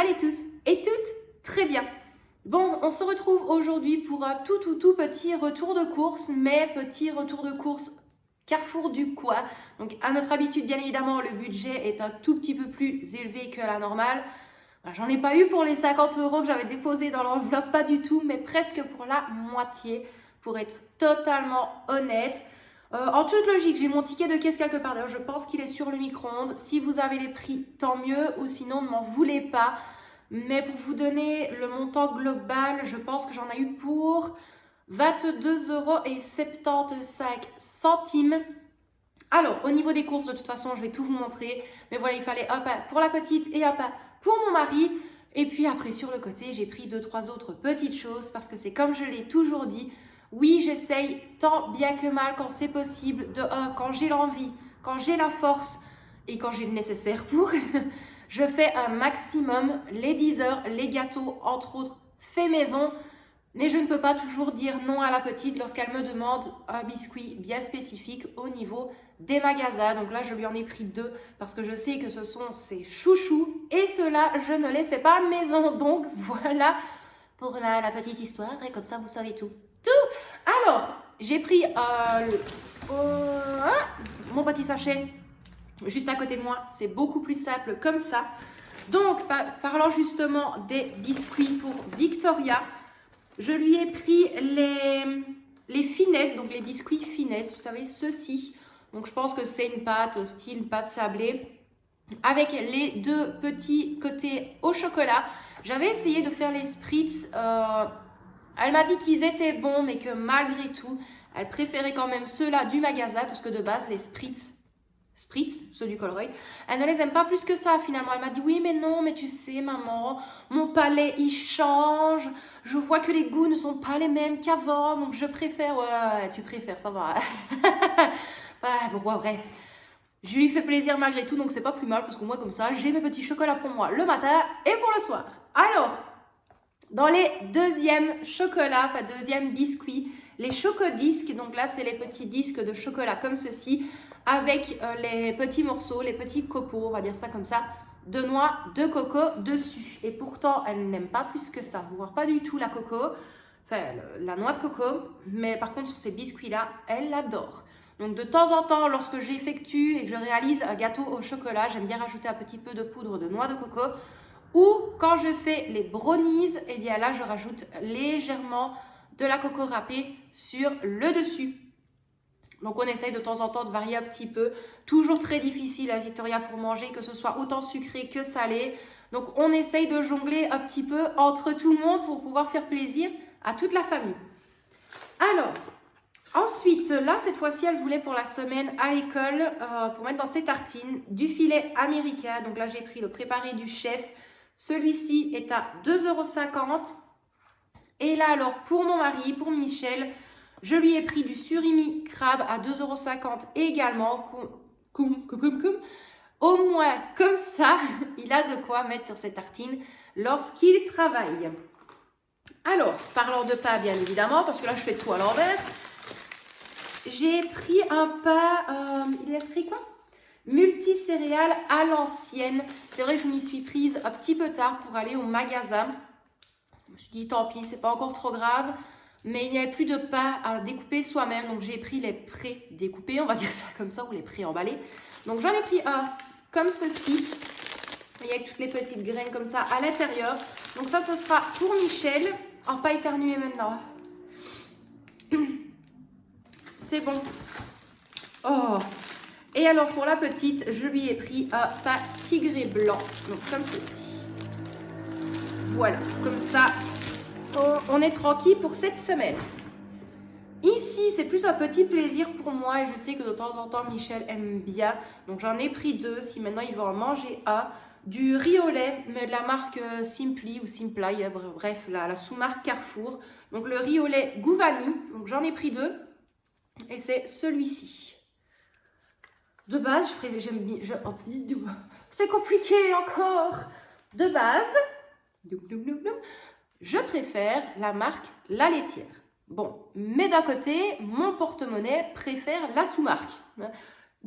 Salut tous et toutes, très bien. Bon, on se retrouve aujourd'hui pour un tout petit retour de course, mais petit retour de course Carrefour du quoi. Donc à notre habitude, bien évidemment, le budget est un tout petit peu plus élevé que la normale. J'en ai pas eu pour les 50 € que j'avais déposés dans l'enveloppe, pas du tout, mais presque pour la moitié, pour être totalement honnête. En toute logique, j'ai mon ticket de caisse quelque part. D'ailleurs, je pense qu'il est sur le micro-ondes. Si vous avez les prix, tant mieux. Ou sinon, ne m'en voulez pas. Mais pour vous donner le montant global, je pense que j'en ai eu pour 22,75 €. Alors, au niveau des courses, de toute façon, je vais tout vous montrer. Mais voilà, il fallait hop pour la petite et hop pour mon mari. Et puis après, sur le côté, j'ai pris 2-3 autres petites choses parce que c'est comme je l'ai toujours dit. Oui, j'essaye tant bien que mal quand c'est possible, quand j'ai l'envie, quand j'ai la force et quand j'ai le nécessaire pour. Je fais un maximum, les 10 heures, les gâteaux, entre autres, fait maison. Mais je ne peux pas toujours dire non à la petite lorsqu'elle me demande un biscuit bien spécifique au niveau des magasins. Donc là, je lui en ai pris 2 parce que je sais que ce sont ses chouchous. Et ceux-là, je ne les fais pas maison. Donc voilà pour la petite histoire. Et comme ça, vous savez tout. Alors, j'ai pris mon petit sachet juste à côté de moi. C'est beaucoup plus simple comme ça. Donc, parlant justement des biscuits pour Victoria, je lui ai pris les finesses, donc les biscuits finesses, vous savez, ceux-ci. Donc, je pense que c'est une pâte, style pâte sablée, avec les 2 petits côtés au chocolat. J'avais essayé de faire les spritz. Elle m'a dit qu'ils étaient bons, mais que malgré tout, elle préférait quand même ceux-là du magasin, parce que de base, les spritz, ceux du Colruyt, elle ne les aime pas plus que ça finalement. Elle m'a dit oui mais non, mais tu sais maman, mon palais il change, je vois que les goûts ne sont pas les mêmes qu'avant, donc je préfère. Ouais, tu préfères, ça va. Bon, bref, je lui fais plaisir malgré tout, donc c'est pas plus mal parce que moi comme ça j'ai mes petits chocolats pour moi le matin et pour le soir. Alors, dans les deuxièmes biscuits, les chocodisques, donc là c'est les petits disques de chocolat comme ceci, avec les petits morceaux, les petits copeaux, on va dire ça comme ça, de noix de coco dessus. Et pourtant, elle n'aime pas plus que ça, voire pas du tout la coco, enfin la noix de coco, mais par contre sur ces biscuits-là, elle l'adore. Donc de temps en temps, lorsque j'effectue et que je réalise un gâteau au chocolat, j'aime bien rajouter un petit peu de poudre de noix de coco. Ou quand je fais les brownies, et bien là je rajoute légèrement de la coco râpée sur le dessus. Donc on essaye de temps en temps de varier un petit peu. Toujours très difficile à Victoria pour manger, que ce soit autant sucré que salé. Donc on essaye de jongler un petit peu entre tout le monde pour pouvoir faire plaisir à toute la famille. Alors, ensuite, là cette fois-ci elle voulait pour la semaine à l'école, pour mettre dans ses tartines, du filet américain. Donc là j'ai pris le préparé du chef. Celui-ci est à 2,50 €. Et là alors pour mon mari, pour Michel, je lui ai pris du surimi crabe à 2,50 € également. Au moins, comme ça, il a de quoi mettre sur ses tartines lorsqu'il travaille. Alors, parlant de pain, bien évidemment, parce que là, je fais tout à l'envers. J'ai pris un pain, il est écrit quoi? Multicéréales à l'ancienne. C'est vrai que je m'y suis prise un petit peu tard pour aller au magasin. Je me suis dit, tant pis, c'est pas encore trop grave. Mais il n'y avait plus de pain à découper soi-même. Donc, j'ai pris les pré-découpés, on va dire ça comme ça, ou les pré-emballés. Donc, j'en ai pris un comme ceci. Et avec toutes les petites graines comme ça à l'intérieur. Donc, ça, ce sera pour Michel. Oh, pas éternuer maintenant. C'est bon. Oh. Et alors, pour la petite, je lui ai pris un pain tigré blanc. Donc, comme ceci. Voilà, comme ça. On est tranquille pour cette semaine. Ici, c'est plus un petit plaisir pour moi et je sais que de temps en temps, Michel aime bien. Donc, j'en ai pris 2. Si maintenant, il va en manger un. Du riz au lait, mais de la marque Simply ou Simply, bref, la sous-marque Carrefour. Donc, le riz au lait Gouvani. Donc, j'en ai pris 2. Et c'est celui-ci. De base, c'est compliqué encore. De base, je préfère la marque La Laitière. Bon, mais d'un côté, mon porte-monnaie préfère la sous-marque.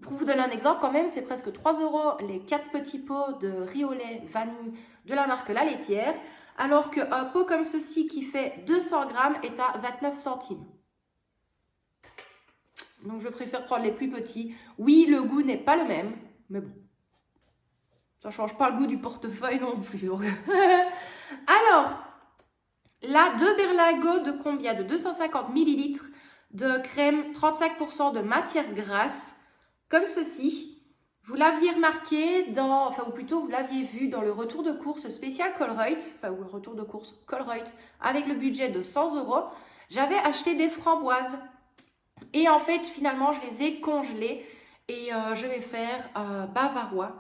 Pour vous donner un exemple, quand même, c'est presque 3 € les 4 petits pots de riz au lait vanille de la marque La Laitière, alors qu'un pot comme ceci qui fait 200 grammes est à 29 centimes. Donc je préfère prendre les plus petits. Oui, le goût n'est pas le même, mais bon. Ça ne change pas le goût du portefeuille non plus. Alors, là, 2 berlingots de combien? De 250 ml de crème, 35% de matière grasse, comme ceci. Vous l'aviez remarqué dans, enfin ou plutôt vous l'aviez vu dans le retour de course spécial Colruyt, enfin ou le retour de course Colruyt, avec le budget de 100 €. J'avais acheté des framboises. Et en fait, finalement, je les ai congelées et je vais faire bavarois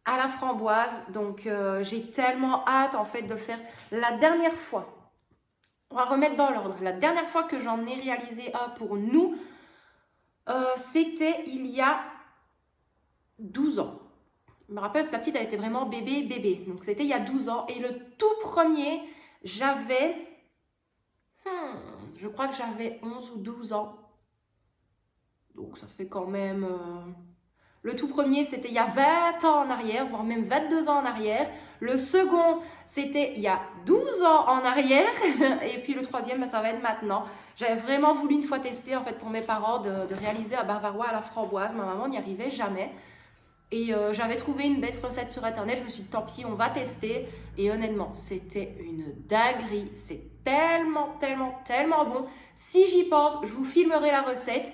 à la framboise. Donc, j'ai tellement hâte en fait de le faire. La dernière fois, on va remettre dans l'ordre. La dernière fois que j'en ai réalisé un pour nous, c'était il y a 12 ans. Je me rappelle, la petite, elle était vraiment bébé. Donc, c'était il y a 12 ans. Et le tout premier, j'avais... je crois que j'avais 11 ou 12 ans. Donc, ça fait quand même... Le tout premier, c'était il y a 20 ans en arrière, voire même 22 ans en arrière. Le second, c'était il y a 12 ans en arrière. Et puis le troisième, ben, ça va être maintenant. J'avais vraiment voulu une fois tester, en fait, pour mes parents, de réaliser un bavarois à la framboise. Ma maman n'y arrivait jamais. Et j'avais trouvé une bête recette sur Internet. Je me suis dit, tant pis, on va tester. Et honnêtement, c'était une dinguerie. C'est tellement, tellement, tellement bon. Si j'y pense, je vous filmerai la recette.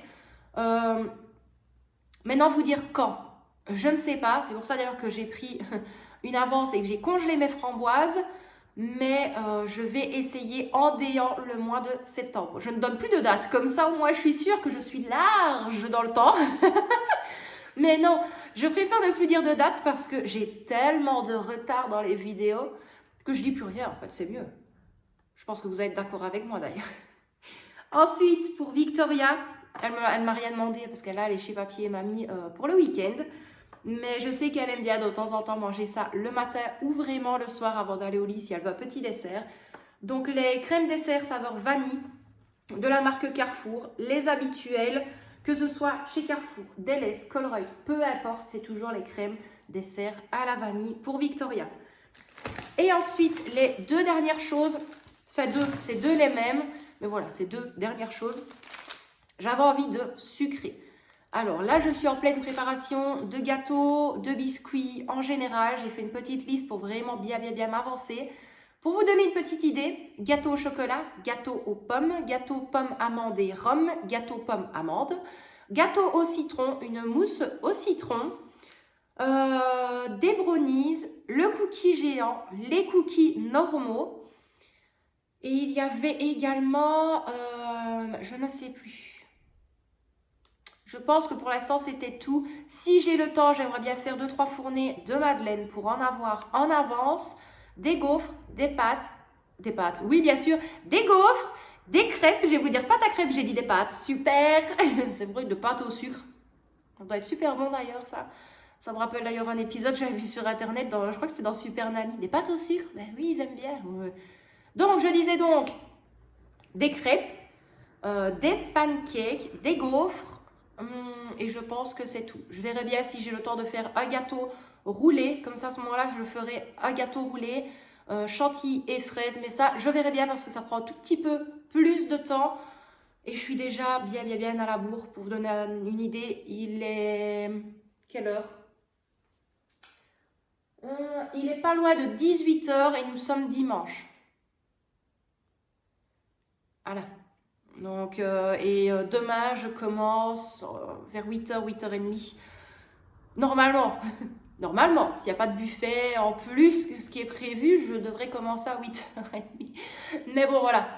Maintenant, vous dire quand, je ne sais pas. C'est pour ça d'ailleurs que j'ai pris une avance et que j'ai congelé mes framboises. Mais je vais essayer en déant le mois de septembre. Je ne donne plus de date. Comme ça, au moins, je suis sûre que je suis large dans le temps. Mais non, je préfère ne plus dire de date parce que j'ai tellement de retard dans les vidéos que je dis plus rien. En fait, c'est mieux. Je pense que vous êtes d'accord avec moi d'ailleurs. Ensuite, pour Victoria, elle m'a rien demandé parce qu'elle est chez Papy et Mamie pour le week-end. Mais je sais qu'elle aime bien de temps en temps manger ça le matin ou vraiment le soir avant d'aller au lit si elle veut un petit dessert. Donc les crèmes dessert saveur vanille de la marque Carrefour, les habituelles, que ce soit chez Carrefour, Delhaize, Colruyt, peu importe, c'est toujours les crèmes dessert à la vanille pour Victoria. Et ensuite, les deux dernières choses, enfin c'est deux les mêmes, mais voilà, c'est deux dernières choses. J'avais envie de sucrer. Alors là, je suis en pleine préparation de gâteaux, de biscuits en général. J'ai fait une petite liste pour vraiment bien m'avancer. Pour vous donner une petite idée, gâteau au chocolat, gâteau aux pommes amandes et rhum, gâteau pommes amandes, gâteau au citron, une mousse au citron, des brownies, le cookie géant, les cookies normaux. Et il y avait également, je ne sais plus. Je pense que pour l'instant, c'était tout. Si j'ai le temps, j'aimerais bien faire 2-3 fournées de madeleine pour en avoir en avance. Des gaufres, des pâtes, oui bien sûr, des gaufres, des crêpes. Je vais vous dire pâte à crêpes, j'ai dit des pâtes. Super. C'est vrai, de pâte au sucre. Ça doit être super bon d'ailleurs, ça. Ça me rappelle d'ailleurs un épisode que j'avais vu sur Internet, je crois que c'est dans Super Nanny. Des pâtes au sucre, ben oui, ils aiment bien. Ouais. Donc, je disais donc, des crêpes, des pancakes, des gaufres, et je pense que c'est tout. Je verrai bien si j'ai le temps de faire un gâteau roulé. Comme ça, à ce moment-là, je le ferai un gâteau roulé, chantilly et fraises. Mais ça, je verrai bien parce que ça prend un tout petit peu plus de temps. Et je suis déjà bien à la bourre. Pour vous donner une idée, il est... Quelle heure? Il est pas loin de 18 h et nous sommes dimanche. Voilà. Donc, demain, je commence vers 8 h, 8 h 30. Normalement, s'il n'y a pas de buffet en plus que ce qui est prévu, je devrais commencer à 8 h 30. Mais bon, voilà.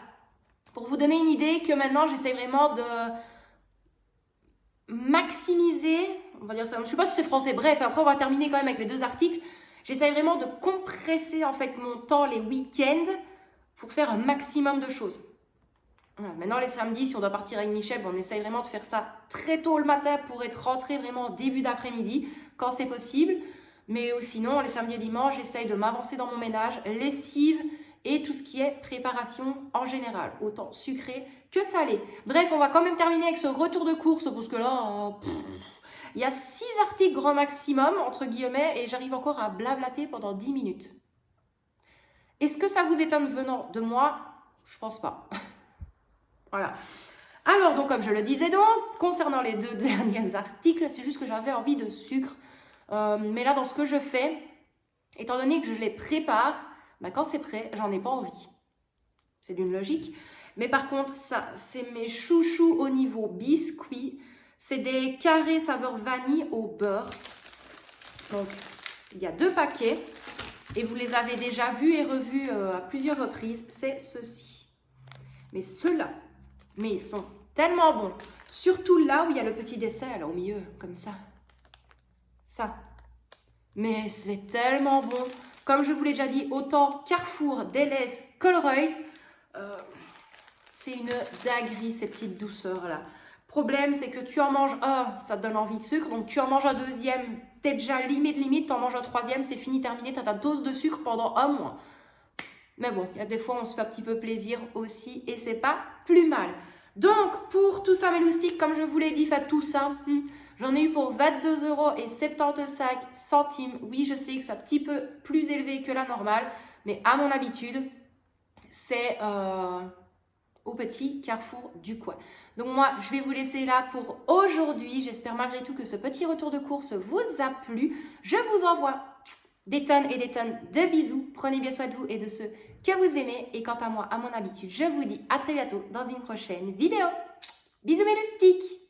Pour vous donner une idée que maintenant, j'essaie vraiment de maximiser, on va dire ça, je ne sais pas si c'est français, bref, après on va terminer quand même avec les deux articles. J'essaie vraiment de compresser en fait mon temps les week-ends pour faire un maximum de choses. Voilà. Maintenant les samedis, si on doit partir avec Michel, on essaye vraiment de faire ça très tôt le matin pour être rentré vraiment début d'après-midi quand c'est possible. Mais sinon, les samedis et dimanches, j'essaye de m'avancer dans mon ménage, lessive et tout ce qui est préparation en général, autant sucré que salé. Bref, on va quand même terminer avec ce retour de course parce que là, Il y a 6 articles grand maximum, entre guillemets, et j'arrive encore à blablater pendant 10 minutes. Est-ce que ça vous étonne venant de moi? Je pense pas. Voilà. Alors, donc, comme je le disais donc, concernant les 2 derniers articles, c'est juste que j'avais envie de sucre. Mais là, dans ce que je fais, étant donné que je les prépare, bah, quand c'est prêt, j'en ai pas envie. C'est d'une logique. Mais par contre, ça, c'est mes chouchous au niveau biscuit. C'est des carrés saveur vanille au beurre. Donc, il y a 2 paquets. Et vous les avez déjà vus et revus à plusieurs reprises. C'est ceux-ci. Mais ceux-là, mais ils sont tellement bons. Surtout là où il y a le petit dessert, là, au milieu, comme ça. Ça. Mais c'est tellement bon. Comme je vous l'ai déjà dit, autant Carrefour, Delhaize, Colruyt, c'est une dinguerie, ces petites douceurs-là. Problème, c'est que tu en manges un, ça te donne envie de sucre. Donc, tu en manges un deuxième, t'es déjà limite. Tu en manges un troisième, c'est fini, terminé. Tu as ta dose de sucre pendant un mois. Mais bon, il y a des fois, on se fait un petit peu plaisir aussi et c'est pas plus mal. Donc, pour tout ça, mes loustiques, comme je vous l'ai dit, faites tout ça. J'en ai eu pour 22,75 €. Oui, je sais que c'est un petit peu plus élevé que la normale, mais à mon habitude, c'est au petit Carrefour du coin. Donc moi, je vais vous laisser là pour aujourd'hui. J'espère malgré tout que ce petit retour de course vous a plu. Je vous envoie des tonnes et des tonnes de bisous. Prenez bien soin de vous et de ceux que vous aimez. Et quant à moi, à mon habitude, je vous dis à très bientôt dans une prochaine vidéo. Bisous mes loustiques!